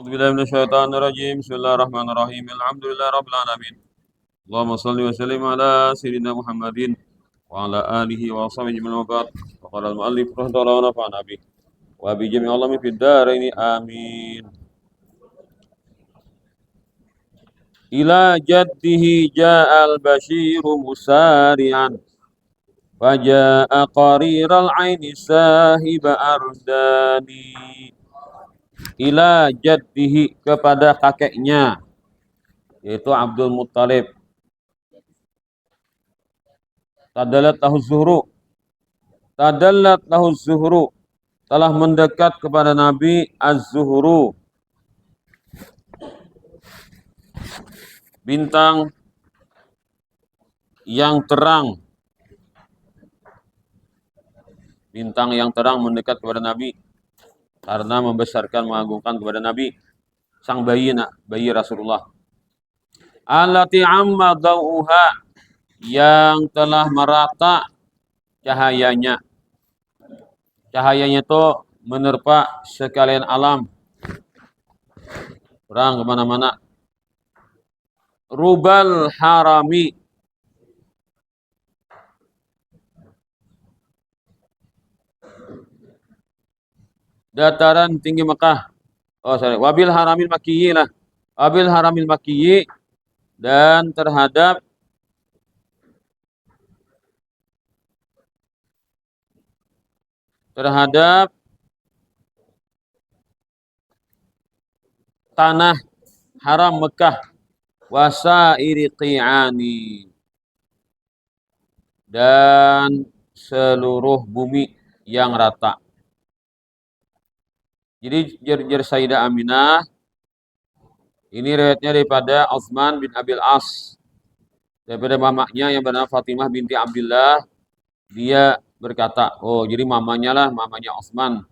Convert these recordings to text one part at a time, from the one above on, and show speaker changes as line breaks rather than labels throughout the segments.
أعوذ بالله من الشيطان الرجيم. بسم الله الرحمن الرحيم. الحمد لله رب العالمين. اللهم صل وسلم على سيدنا محمد وعلى آله وصحبه أجمعين وبعد. وقال المؤلف رحمه الله ونفعنا به وبجميع علومه في الدارين آمين. إلى جده جاء البشير مسارعا فجاء قرير العين ساهب أرداني. Ila jaddihi, kepada kakeknya, yaitu Abdul Muttalib. Tadallat lahu zuhru. Tadallat lahu zuhru, telah mendekat kepada Nabi az-zuhru, bintang yang terang. Bintang yang terang mendekat kepada Nabi karena membesarkan, mengagungkan kepada Nabi, sang bayi, bayi Rasulullah. Allati amma dauha, yang telah merata cahayanya. Cahayanya itu menerpa sekalian alam, terang kemana-mana. Rubal harami, dataran tinggi Mekah. Wabil haramil makiyyi lah. Wabil haramil makiyyi, dan terhadap tanah haram Mekah, wasairi qi'ani, dan seluruh bumi yang rata. Jadi jer Sayyidah Aminah ini riwayatnya daripada Utsman bin Abil As, daripada mamanya yang bernama Fatimah binti Abdullah. Dia berkata, jadi mamanya Utsman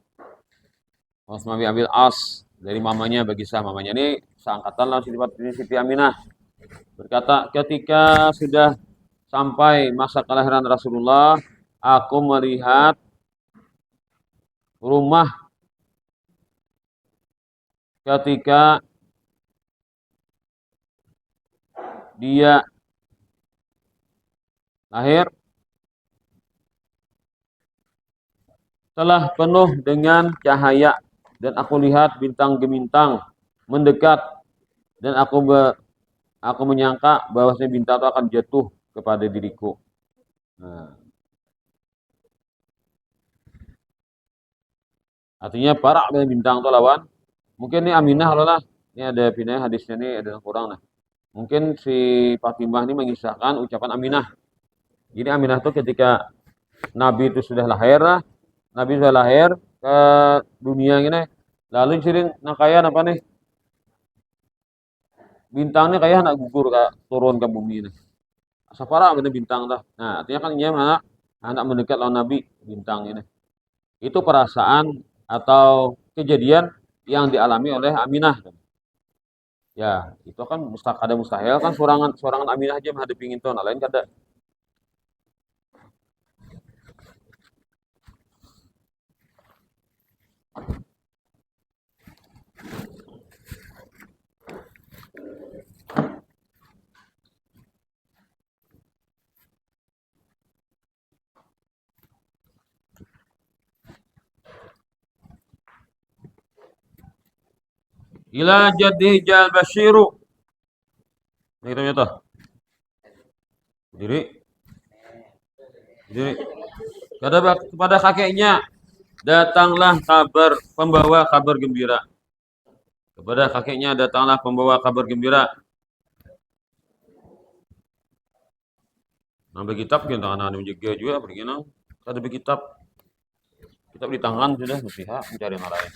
bin Abil As, dari mamanya bagi saya, mamanya ini seangkatan lah Siti Aminah. Berkata, ketika sudah sampai masa kelahiran Rasulullah, aku melihat rumah ketika dia lahir telah penuh dengan cahaya, dan aku lihat bintang gemintang mendekat, dan aku menyangka bahwasanya bintang itu akan jatuh kepada diriku. Nah, artinya para bintang itu lawan. Mungkin ini Aminah lah. Ini ada pindah hadisnya, ini ada kurang. Nah, mungkin si Fatimah ini mengisahkan ucapan Aminah. Jadi Aminah itu ketika Nabi itu sudah lahir lah. Nabi sudah lahir ke dunia ini. Lalu sering nakayan apa nih? Bintangnya kayak anak gugur turun ke bumi ini. Safara bener bintang dah. Nah, artinya kan ini anak mendekat lawan Nabi, bintang ini. Itu perasaan atau kejadian yang dialami oleh Aminah. Ya, itu kan mustahil kan sorangan Aminah aja menghadapi itu, nah lain kada. Ila jaddi jal basyiru. Ini ternyata. Diri. Kepada kakeknya datanglah kabar, pembawa kabar gembira. Kepada kakeknya datanglah pembawa kabar gembira. Nambah kitab kita anak menjaga juga begini. Ada kitab di tangan sudah mestiha mencari yang lain.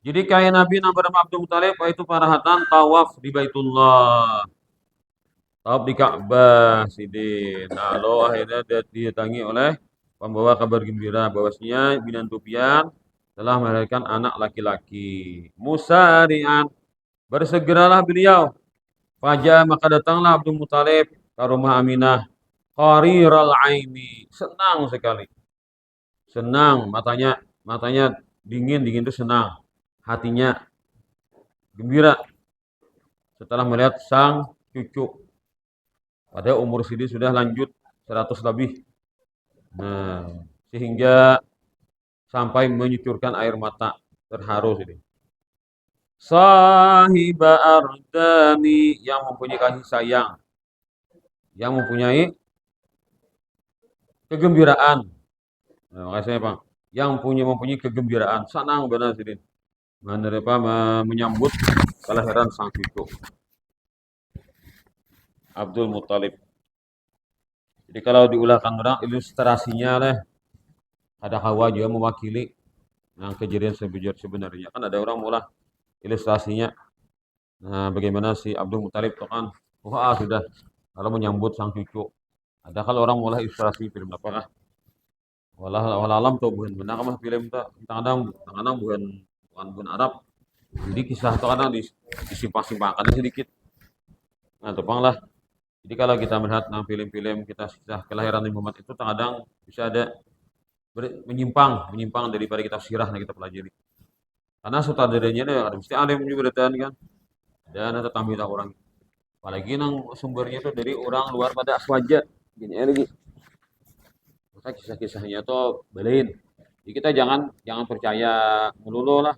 Jadi kayak Nabi bernama Abdul Muttalib itu parahatan tawaf di Baitullah. Tawaf di Ka'bah sidin. Nah, lo akhirnya didatangi oleh pembawa kabar gembira bahwasanya Binan Tufian telah melahirkan anak laki-laki. Musari'an, Bersegeralah beliau. Faja maka datanglah Abdul Muthalib ke rumah Aminah. Qariral aini, senang sekali. Senang, matanya dingin, dingin itu senang. Hatinya gembira setelah melihat sang cucu. Pada umur sini sudah lanjut 100 lebih. Nah, sehingga sampai menyucurkan air mata terharu ini. Sahiba ardani yang mempunyai kasih sayang, yang mempunyai kegembiraan. Nah, makasih Pak. Yang mempunyai kegembiraan, senang benar sini. Menyambut kelahiran sang cucu Abdul Muthalib. Jadi kalau diulahkan orang ilustrasinya lah, ada Hawa juga mewakili yang kejadian sebenarnya. Kan ada orang mulai ilustrasinya. Nah, bagaimana si Abdul Muthalib itu kan, wah sudah kalau menyambut sang cucu. Ada kalau orang mulai ilustrasi film apakah? Walau alam tuh bukan benar mah film itu kadang bukan Arab. Jadi kisah itu kadang disimpang-simpangkan sedikit. Nah, tepang lah. Jadi kalau kita melihat film-film kita kisah kelahiran Nabi Muhammad itu kadang bisa ada menyimpang daripada kita sirah yang kita pelajari. Karena sutradaranya ada mesti ada yang menyebutkan kan. Dan ada tampil orang. Apalagi nang sumbernya itu dari orang luar pada aswaja. Gini lagi. Maka kisah-kisahnya tuh belain. Jadi kita jangan percaya melulu lah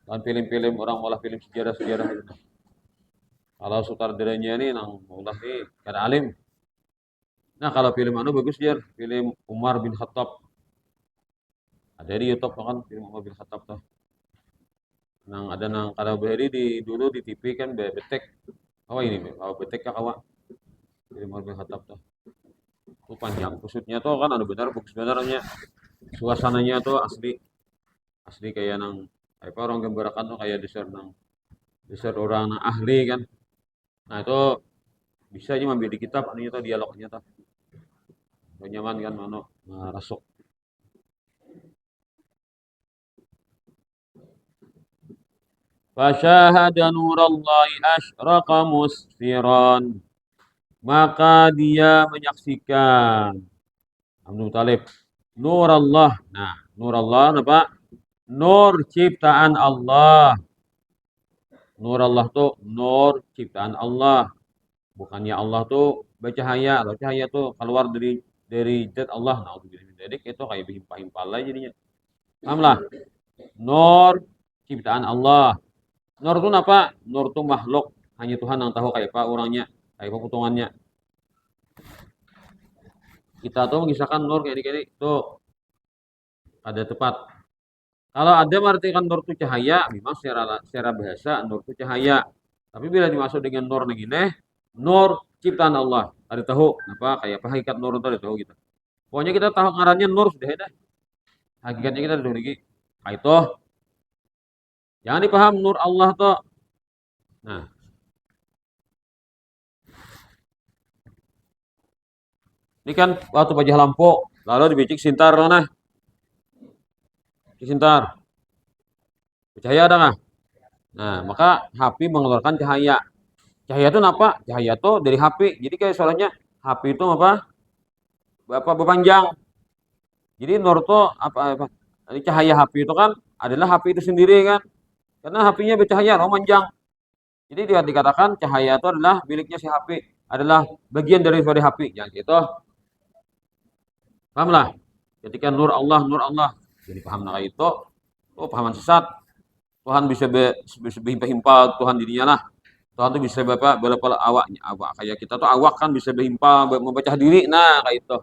dan film-film orang malah film sejarah-sejarah itu. Kalau sutradaranya ini nang malah nih kada alim. Nah kalau film anu bagus dia film Umar bin Khattab. Ada di YouTube kan film Umar bin Khattab tuh. Nang ada nang kalau beri di dulu di TV kan betek. Apa ini? Kalau betek kak awak film Umar bin Khattab tuh. Itu panjang. Maksudnya tuh kan ada benar bagus benarnya. Suasananya tuh asli asli kayak nang apa orang gambarkan tuh kayak dessert orang nang ahli kan. Nah itu bisa aja ambil di kitab anunya tuh dialognya tuh. Nyaman kan mano rasuk. Fasyahada nurallahi asyraqa musfiran. Maka dia menyaksikan Abdul Talib nur Allah. Nah, nur Allah apa? Nur ciptaan Allah. Nur Allah tuh nur ciptaan Allah. Bukannya Allah tuh bercahaya. Kalau cahaya tuh keluar dari zat Allah. Nah, jadi itu kayak berhimpal-himpal aja jadinya. Paham lah? Nur ciptaan Allah. Nur itu apa? Nur itu makhluk. Hanya Tuhan yang tahu kayak apa orangnya, kayak apa potongannya. Kita tuh mengisahkan nur kayak ini tuh ada tepat. Kalau ada mengartikan nur itu cahaya, memang secara bahasa nur itu cahaya. Tapi bila dimaksud dengan nur begini, nur ciptaan Allah. Ada tahu apa kayak apa hakikat nur itu ada tahu gitu. Pokoknya kita tahu ngarannya nur sudah ada. Hakikatnya kita udah lagi. Nah, itu jangan dipaham nur Allah tuh. Nah, ini kan waktu pajah lampu, lalu dibicik sintar nah, sintar. Cahaya ada nggak? Nah, maka HP mengeluarkan cahaya. Cahaya itu apa? Cahaya itu dari HP. Jadi kayak soalnya HP itu apa berpanjang. Jadi nur itu apa? Cahaya HP itu kan adalah HP itu sendiri kan. Karena HP-nya bercahaya, memanjang. Jadi dia dikatakan cahaya itu adalah miliknya si HP, adalah bagian dari HP. Yang itu pahamlah. Ketika nur Allah. Jadi paham nah itu, oh pahaman sesat. Tuhan bisa berhimpal Tuhan dirinya lah. Tuhan tuh bisa berapa awaknya awak kayak kita tuh awak kan bisa berhimpal memecah diri. Nah kayak itu.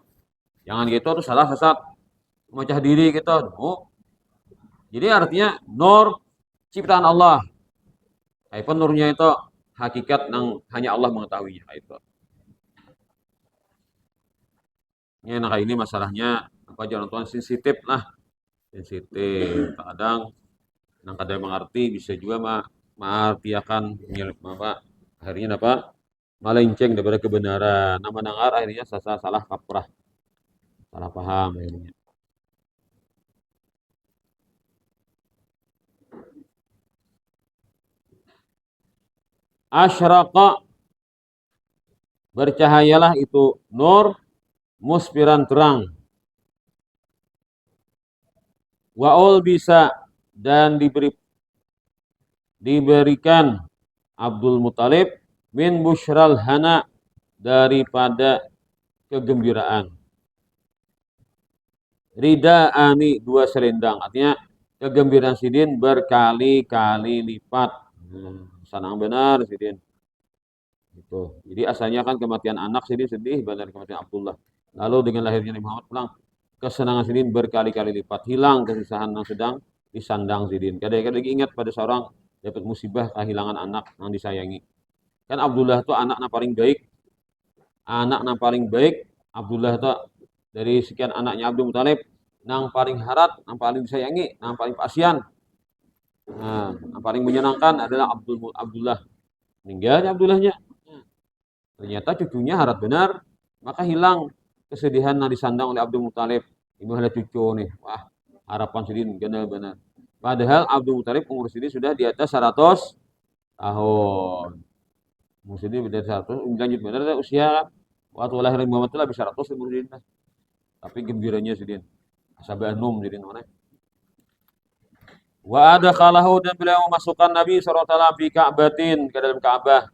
Jangan gitu tuh salah sesat memecah diri gitu. Oh, jadi artinya nur ciptaan Allah. Kayak nurnya itu hakikat yang hanya Allah mengetahuinya. Kayak itu. Ya, nah kayak ini masalahnya apa jangan tuan sensitif lah, sensitif. Kadang yang kadang mengerti bisa juga mengartiakan apa akhirnya apa melenceng daripada kebenaran. Nama dengar akhirnya salah kaprah, salah paham akhirnya. Asyraqa, bercahayalah itu nur, musfiran terang. Wa'ul bisa, dan diberikan Abdul Muthalib min busyral hana, daripada kegembiraan. Rida'ani, dua selendang, artinya kegembiraan Sidin berkali-kali lipat. Sanang benar Sidin. Gitu. Jadi asalnya kan kematian anak Sidin sedih, benar kematian Abdullah. Lalu dengan lahirnya Nabi Muhammad pulang, kesenangan Sidin berkali-kali lipat. Hilang kesusahan yang sedang disandang Sidin. Kadang-kadang ingat pada seorang dapat musibah kehilangan anak yang disayangi. Kan Abdullah itu anak yang paling baik. Anak yang paling baik, Abdullah itu dari sekian anaknya Abdul Muthalib, yang paling harat, yang paling disayangi, yang paling pasien. Nah, yang paling menyenangkan adalah Abdullah. Meninggalnya Abdullahnya. Ternyata cucunya harat benar, maka hilang kesedihan yang disandang oleh Abdul Muthalib. Ibu ada cucu nih, wah harapan Sidin benar-benar. Padahal Abdul Muthalib umur Sidin sudah di atas 100 tahun. Umur Sidin di atas 100, lanjut benar usia waktu lahir Muhammad itu lebih 100 umur Sidin. Tapi gembiranya Sidin. Asabah num Sidin mana? Wa adkhalahu, dan beliau memasukkan Nabi SAW fi Ka'batin, ke dalam Ka'bah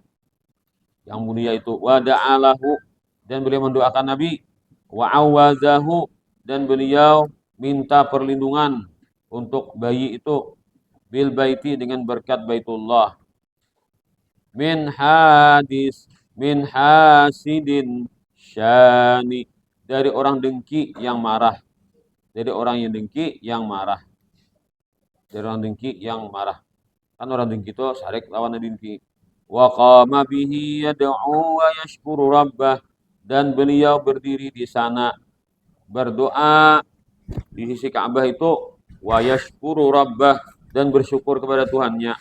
yang mulia itu. Wa da'alahu, dan beliau mendoakan Nabi. Wa awazahu, dan beliau minta perlindungan untuk bayi itu bil baiti, dengan berkat Baitullah. Min hasidin syani, dari orang dengki yang marah. Dari orang yang dengki yang marah. Dari orang dengki yang marah. Kan orang dengki itu syarik lawan dengki. Wa qama bihi yad'u wa yashkuru rabbah, dan beliau berdiri di sana berdoa di sisi Ka'bah itu, wa yashkuru rabbah, dan bersyukur kepada Tuhannya,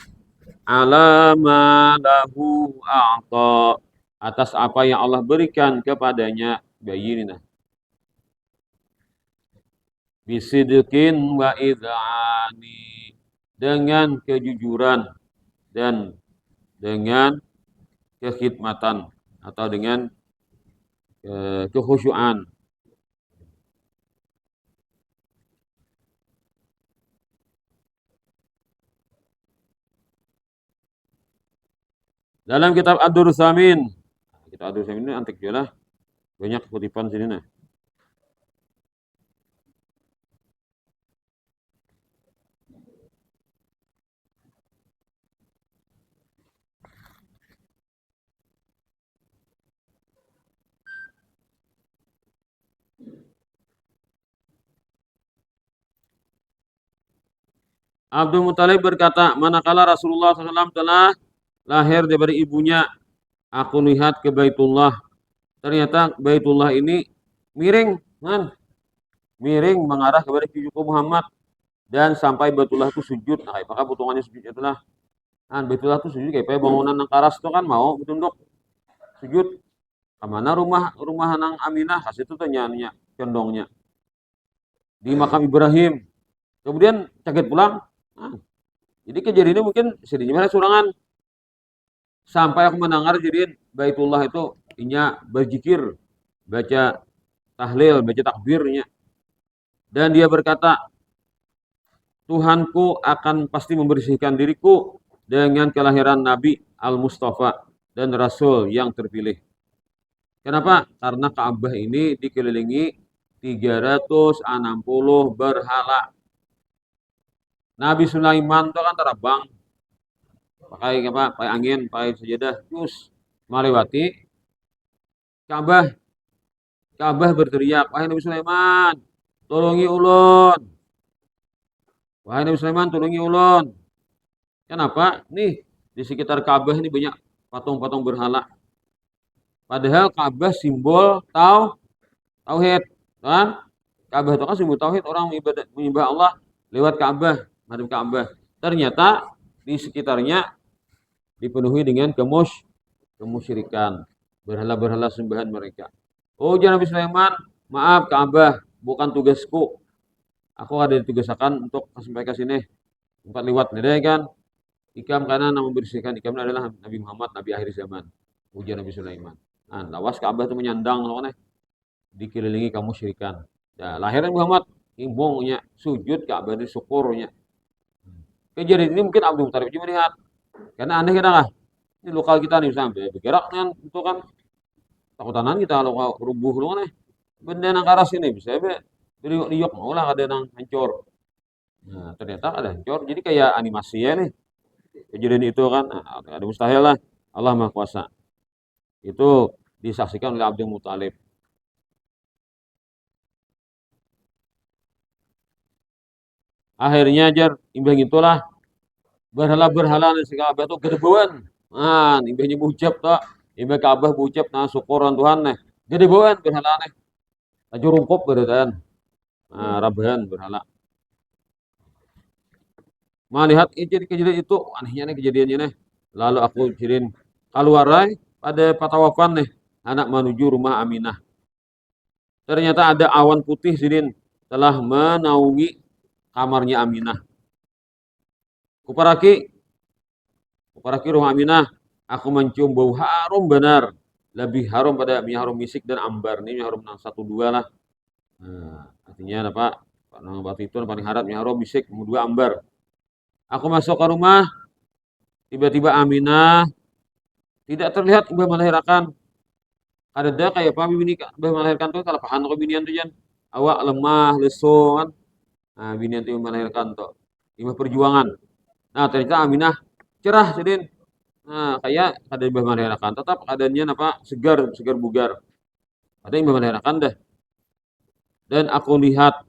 ala ma lahu a'ta, atas apa yang Allah berikan kepadanya, bayi ini nah. Bisidqin wa idhani, dengan kejujuran dan dengan kekhidmatan atau dengan kekhusyuan. Dalam kitab Ad-Dursamin, kitab Ad-Dursamin ini antik juga lah, banyak kutipan sini nah. Abdul Muthalib berkata, manakala Rasulullah SAW telah lahir dari ibunya, aku lihat ke Baitullah. Ternyata Baitullah ini miring, kan? Miring mengarah kepada cucuku Muhammad, dan sampai Baitullah itu sujud. Nah, maka potongannya sujud itulah. Kan Baitullah itu sujud kayak bangunan nang karas itu kan mau ditunduk sujud. Kemana rumah nang Aminah? Kasih itu tuh nyanyi condongnya di makam Ibrahim. Kemudian kaget pulang. Nah, jadi kejadiannya mungkin sedihnya surangan. Sampai aku mendengar jadi Baitullah itu inya berzikir, baca tahlil, baca takbirnya. Dan dia berkata, Tuhanku akan pasti membersihkan diriku dengan kelahiran Nabi Al-Mustafa dan Rasul yang terpilih. Kenapa? Karena Ka'bah ini dikelilingi 360 berhala. Nabi Sulaiman itu kan terbang pakai apa? Pakai angin, pakai sajadah, terus melewati Ka'bah. Ka'bah berteriak, wahai Nabi Sulaiman, tolongi ulun. Wahai Nabi Sulaiman, tolongi ulun. Kenapa? Nih, di sekitar Ka'bah ini banyak patung-patung berhala. Padahal Ka'bah simbol tauhid, kan? Ka'bah itu kan simbol tauhid, orang menyembah Allah lewat Ka'bah, madhab Ka'bah. Ternyata di sekitarnya dipenuhi dengan kemusyrikan, berhala-berhala sembahan mereka. Oh, jangan Nabi Sulaiman, maaf Ka'bah, bukan tugasku. Aku ada ditugaskan untuk sampai ke sini, tempat lewat nih kan. Ikam karena nama membersihkan ikam adalah Nabi Muhammad, Nabi akhir zaman. Ujian Nabi Sulaiman. Nah, lawas Ka'bah itu menyandang loh, dikelilingi kaum musyrikan. Ya, lahirnya Muhammad imbongnya sujud Ka'bah di syukurnya. Kejadian ini mungkin Abdul Muthalib juga melihat. Karena aneh kita lah. Ini lokal kita nih sampai bergerak kan itu kan takutan kita kalau rubuh loh nih. Benda nang karas ini bisa be liok mau lah ada nang hancur. Nah, ternyata ada hancur. Jadi kayak animasi ya nih. Kejadian itu kan ada mustahil lah. Allah Maha Kuasa. Itu disaksikan oleh Abdul Muthalib. Akhirnya jar imbang itulah berhala-berhala di Ka'bah itu gedebeun. Nah, imbahnya bucap tuh. Imbah Ka'bah bucap nah syukuran Tuhan nih. Gedebeun berhala nih. Laju rungkup beratan. Nah, rabahan berhala. Melihat kejadian itu anehnya nih kejadiannya nih. Lalu aku kirim keluarai pada patawafan nih anak menuju rumah Aminah. Ternyata ada awan putih sidin telah menaungi kamarnya Aminah. Kuparaki, kuparaki rumah Aminah. Aku mencium bau harum benar. Lebih harum pada minyak harum misik dan ambar. Ini minyak harum 1 2 lah. Nah, artinya apa? Nang batu itu paling harap minyak harum misik, kedua ambar. Aku masuk ke rumah, tiba-tiba Aminah tidak terlihat ibu melahirkan. Ada kayak apa bini ibu melahirkan tuh kalau pahan kau binian tuh jan. Awak lemah, lesu kan. Nah, binian tuh melahirkan tuh. Ibu perjuangan. Nah, ternyata Aminah cerah sedin. Nah, kayak ada ibu melahirkan. Tetap adanya apa? Segar, segar bugar. Ada ibu melahirkan deh. Dan aku lihat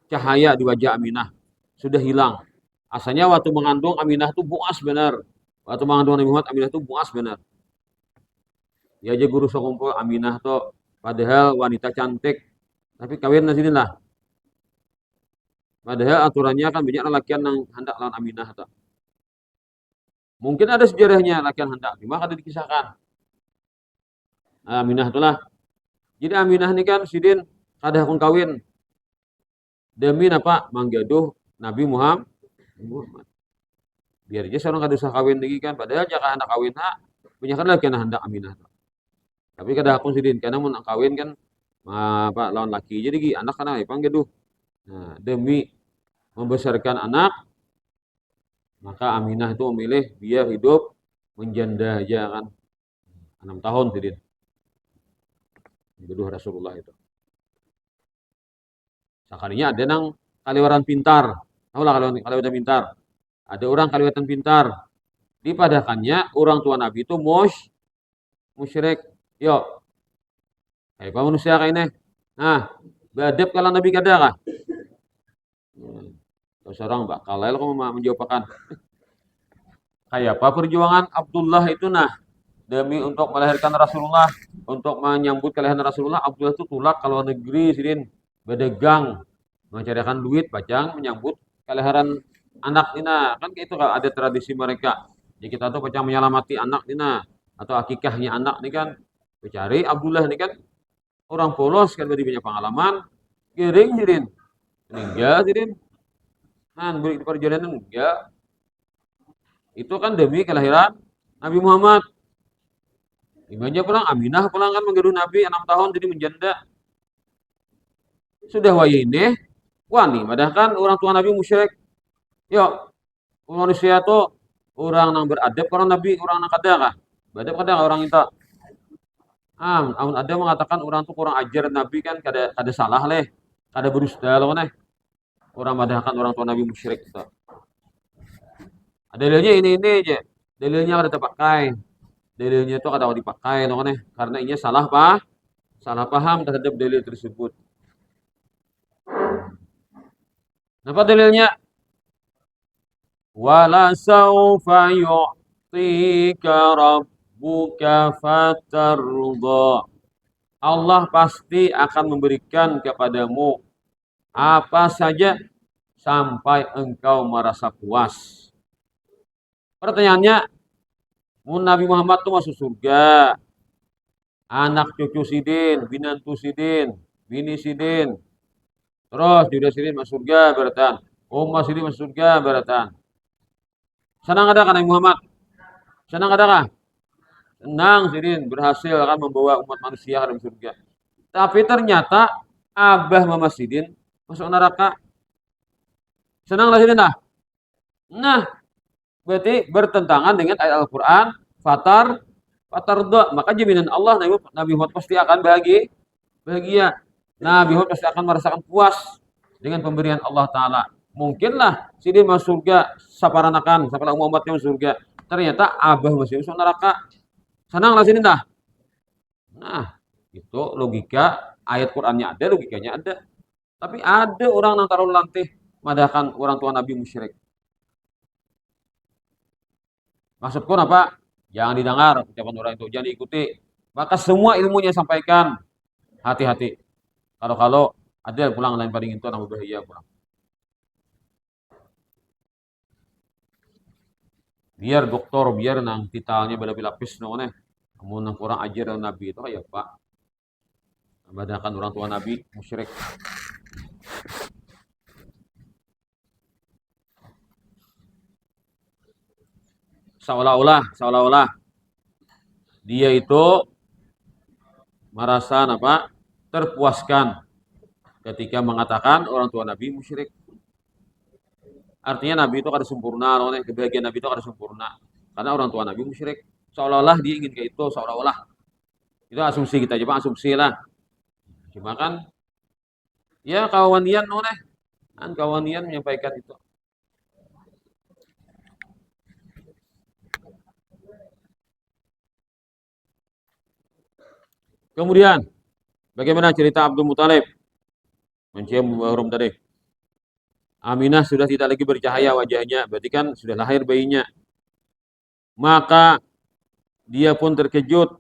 cahaya di wajah Aminah sudah hilang. Asalnya waktu mengandung Aminah tuh buas benar. Waktu mengandung Nabi Muhammad Aminah tuh buas benar. Ya aja guru sekumpul Aminah tuh padahal wanita cantik tapi kawin di sini lah. Padahal aturannya kan banyak lelakian yang hendak lawan Aminah tuh. Mungkin ada sejarahnya lelakian hendak, cuma ada dikisahkan. Nah, Aminah itulah. Jadi Aminah ini kan sidin kada hakun kawin demi apa manggaduh Nabi Muhammad. Biar aja seorang kada usah kawin lagi kan, padahal jika hendak kawin banyak kan lelakian hendak Aminah. Tapi kada hakun sidin karena mau kawin kan apa lawan laki. Jadi anak kana panggaduh. Nah, demi membesarkan anak, maka Aminah itu memilih biar hidup menjanda aja kan 6 tahun sidin. Jodoh Rasulullah itu. Sekalinya ada nang kaliwaran pintar. Tahu lah kaliwatan pintar. Ada orang kaliwatan pintar. Dipadakannya orang tua Nabi itu musyrik. Yo, kayak apa manusia kayak ini? Nah, badep kalau Nabi kada kah? Terus orang bakal lain kamu menjawabkan. Kayak apa perjuangan Abdullah itu nah demi untuk melahirkan Rasulullah, untuk menyambut kelahiran Rasulullah, Abdullah itu tulak kalau negeri sidin bedagang mencarikan duit bacang menyambut kelahiran anak Nina kan itu kalau ada tradisi mereka. Jadi kita tuh bacang menyelamati anak Nina atau akikahnya anak ini kan mencari Abdullah ini kan orang polos kan berarti punya pengalaman giring sidin meninggal sidin nah beri perjalanan enggak itu kan demi kelahiran Nabi Muhammad. Imamnya pulang, Aminah pulang kan menggaduh Nabi 6 tahun jadi menjanda. Sudah wayine, wani. Padahal kan orang tua Nabi musyrik. Yo, manusia tuh orang yang beradab, orang Nabi, orang yang kada kah? Beradab kada orang itu. Ada mengatakan orang tuh kurang ajar Nabi kan kada salah leh, kada berusaha loh nih. Orang padahal orang tua Nabi musyrik itu. Dalilnya ini aja. Dalilnya kada terpakai. Dalilnya itu kada dipakai loh nih, karena ini salah paham terhadap dalil tersebut. Apa dalilnya? Wala saufa yu'tika rabbuka fatarda. Allah pasti akan memberikan kepadamu apa saja sampai engkau merasa puas. Pertanyaannya, Nabi Muhammad itu masuk surga. Anak cucu sidin, binantu sidin, bini sidin. Terus juga sidin masuk surga beratan. Ummah sidin masuk surga beratan. Senang adakah Nabi Muhammad? Senang adakah? Senang Sidin berhasil akan membawa umat manusia ke dalam surga. Tapi ternyata Abah Mama Sidin masuk neraka. Senanglah Sidin lah. Nah, berarti bertentangan dengan ayat Al-Quran. Fatar do. Maka jaminan Allah Nabi Muhammad pasti akan bahagia. Nabi Muhammad pasti akan merasakan puas dengan pemberian Allah Ta'ala. Mungkinlah Sidin masuk surga, saparanakan, saparana umatnya masuk surga. Ternyata Abah masih masuk neraka. Senanglah Sidin dah. Nah, itu logika ayat Qur'annya ada, logikanya ada. Tapi ada orang yang taruh lantih madahkan orang tua Nabi musyrik. Maksudku apa? Jangan didengar ucapan orang itu, jangan diikuti. Maka semua ilmunya sampaikan. Hati-hati. Kalau ada pulang lain paling itu nama bahaya pulang. Biar dokter, biar nang titelnya bela-bela lapis nongone. Kamu nang kurang ajar Nabi itu ya Pak. Madahkan orang tua Nabi musyrik. Seolah-olah dia itu merasa apa? Terpuaskan ketika mengatakan orang tua Nabi musyrik. Artinya Nabi itu kada sempurna, kebahagiaan Nabi itu kada sempurna. Karena orang tua Nabi musyrik. Seolah-olah dia ingin kayak itu, seolah-olah. Itu asumsi kita, coba asumsi lah. Cuma kan, ya kawanian kan kawanian menyampaikan itu. Kemudian, bagaimana cerita Abdul Muthalib? Mencium harum tadi. Aminah sudah tidak lagi bercahaya wajahnya, berarti kan sudah lahir bayinya. Maka dia pun terkejut.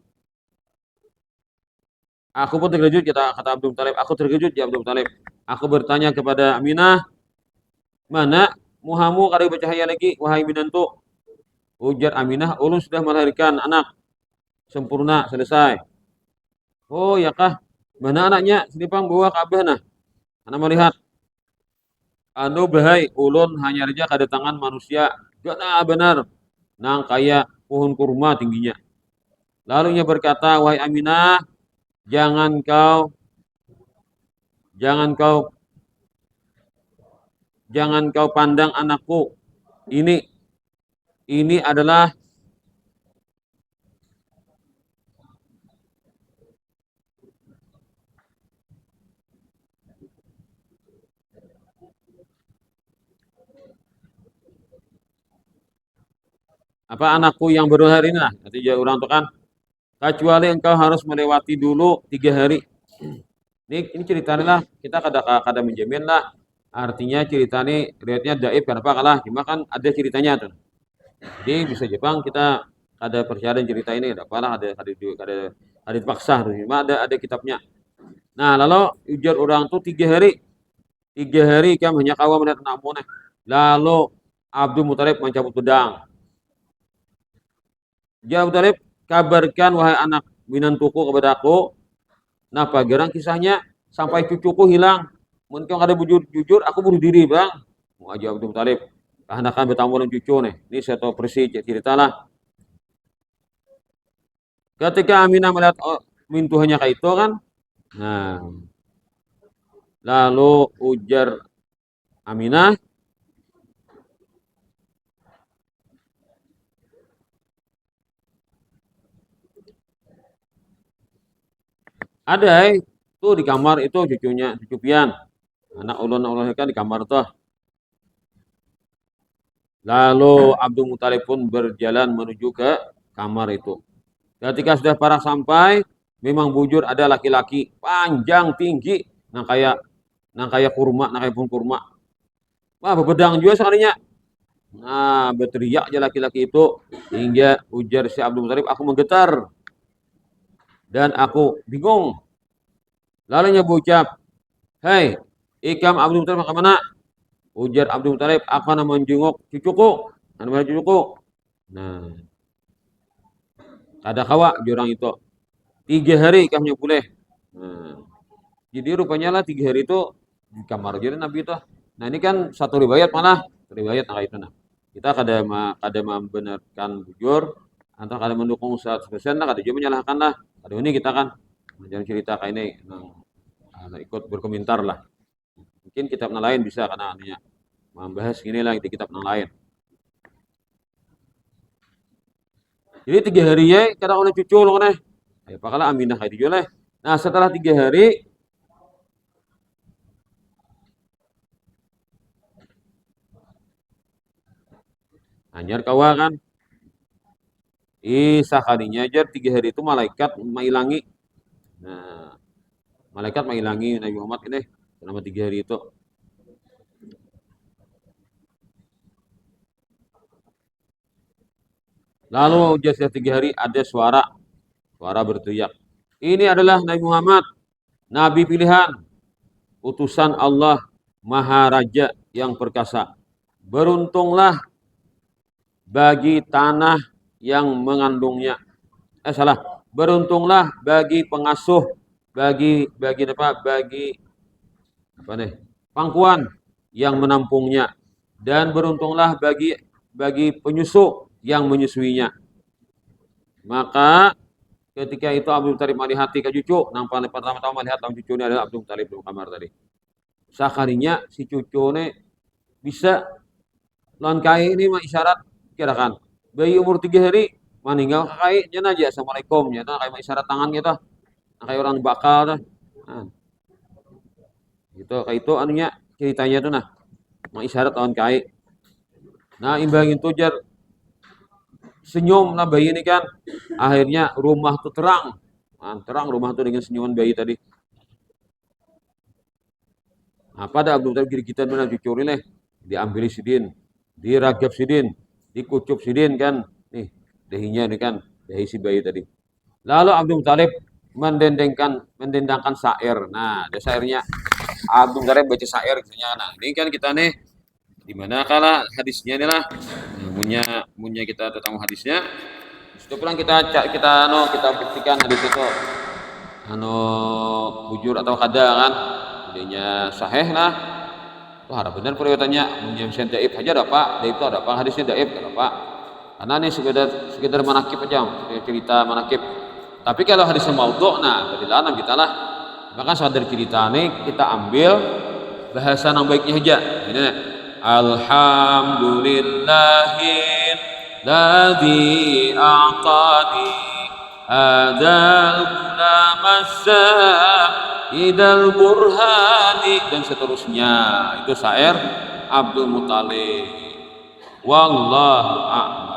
Aku pun terkejut, kata Abdul Muthalib. Aku terkejut ya Abdul Muthalib. Aku bertanya kepada Aminah, mana muhamu kada bercahaya lagi, wahai minantu? Ujar Aminah, ulun sudah melahirkan anak. Sempurna, selesai. Oh ya kah? Mana anaknya? Selipang bawa ke abah nah. Anak melihat. Anu bahai, ulun hanya saja kedatangan manusia. Gana benar. Nang kaya pohon kurma tingginya. Lalu ia berkata, wahai Aminah, jangan kau pandang anakku. Ini adalah apa anakku yang baru hari ini lah. Nanti orang itu kan. Kecuali engkau harus melewati dulu 3 hari. Ini ceritanya lah, kita kada menjamin lah. Artinya cerita ini riwayatnya daif kenapa kalah? Cuma kan ada ceritanya tuh. Jadi bisa Jepang kita ada percaya cerita ini, ada apalah ada dipaksa tuh. Cuma ada kitabnya. Nah, lalu ujar orang tuh 3 hari. 3 hari kamu hanya kawa melihat anakmu. Lalu Abdul Muthalib mencabut pedang. Ya Abu Talib, kabarkan wahai anak minantuku kepada aku. Nah, pagarang kisahnya sampai cucuku hilang. Mungkin ada jujur, aku bunuh diri, bang. Mau aja Abdul Talib. Kehanakan bertamu dengan cucu nih. Ini saya tahu persis ceritalah. Ketika Aminah melihat mintuhannya kayak itu kan. Nah, lalu ujar Aminah, ada tuh di kamar itu cucu pian. Anak ulun kan di kamar tuh. Lalu Abdul Muthalib pun berjalan menuju ke kamar itu. Ketika sudah parah sampai, memang bujur ada laki-laki panjang tinggi, nang kayak kurma, nang kayak pohon kurma. Wah, bebedang juga sekalinya. Nah, berteriak aja laki-laki itu hingga ujar si Abdul Muthalib, aku menggetar dan aku bingung. Lalu dia berucap, hei, ikam Abdul Muthalib ke mana? Ujar Abdul Muthalib, aku akan menjenguk cucuku. Nama cucuku. Nah, ada kawa jurang itu. 3 hari kami boleh. Nah, jadi rupanya lah 3 hari itu di kamar jadi Nabi itu. Nah ini kan satu riwayat malah riwayat nah itu nah. Kita kada membenarkan bujur atau kada mendukung 100% lah, kada juga menyalahkan lah. Kada ini kita kan jangan cerita kayak ini ikut berkomentar lah. Mungkin kitab lain bisa karena anunya membahas gini lah di kitab lain. Jadi 3 hari ya kada oleh cucu loh nih. Ya pakalah Aminah kayak gitu lah. Nah setelah 3 hari anyar kawa kan. Sakalinya aja 3 hari itu malaikat menghilangi. Nah, malaikat menghilangi Nabi Muhammad ini selama 3 hari itu. Lalu jasa 3 hari ada suara berteriak. Ini adalah Nabi Muhammad, Nabi pilihan, utusan Allah, Maharaja yang perkasa. Beruntunglah bagi tanah yang mengandungnya. Beruntunglah bagi pengasuh, bagi pangkuan yang menampungnya, dan beruntunglah bagi penyusu yang menyusuinya. Maka ketika itu Abdul Muthalib melihat ke cucu, nampak pertama-tama melihat cucu ini adalah Abdul Muthalib di kamar tadi. Sakarinya si cucu ini bisa langkai ini mah isyarat kirakan. Bayi umur 3 hari meninggal kai nya aja assalamualaikum nya kayak isyarat tangan gitu. Kayak orang bakal tuh. Nah, gitu kayak itu anunya ceritanya tuh nah. Mengisyarat lawan kai. Nah, imbang itu jar senyum lah bayi ini kan. Akhirnya rumah tuh terang. Nah, terang rumah tuh dengan senyuman bayi tadi. Nah, pada Abdul Muthalib kita benar dicuri nih, diambil sidin, diragap sidin, dikucup sidin kan, nih dahinya ini kan, dahi si bayi tadi. Lalu Abdul Muthalib mendendangkan syair. Nah, ada syairnya. Abdul Muthalib baca syair misalnya. Nah, ini kan kita nih di mana kala hadisnya ini lah. Nah, punya kita tentang hadisnya. Itu pulang kita buktikan hadis itu bujur atau kada kan. Jadinya sahih lah. Wah, benar periwayatannya punya misalnya daib aja dapat. Daib itu ada apa? Hadisnya daib ada apa? Karena ini sekedar manakib aja, cerita manakib. Tapi kalau hadisnya maudhu, nah berdilanam kita lah. Maka sadar cerita ini kita ambil bahasa yang baiknya aja. Ini alhamdulillahil ladzi a'tani hadzal idal burhani dan seterusnya. Itu syair Abdul Muthalib. Wallahu a'lam.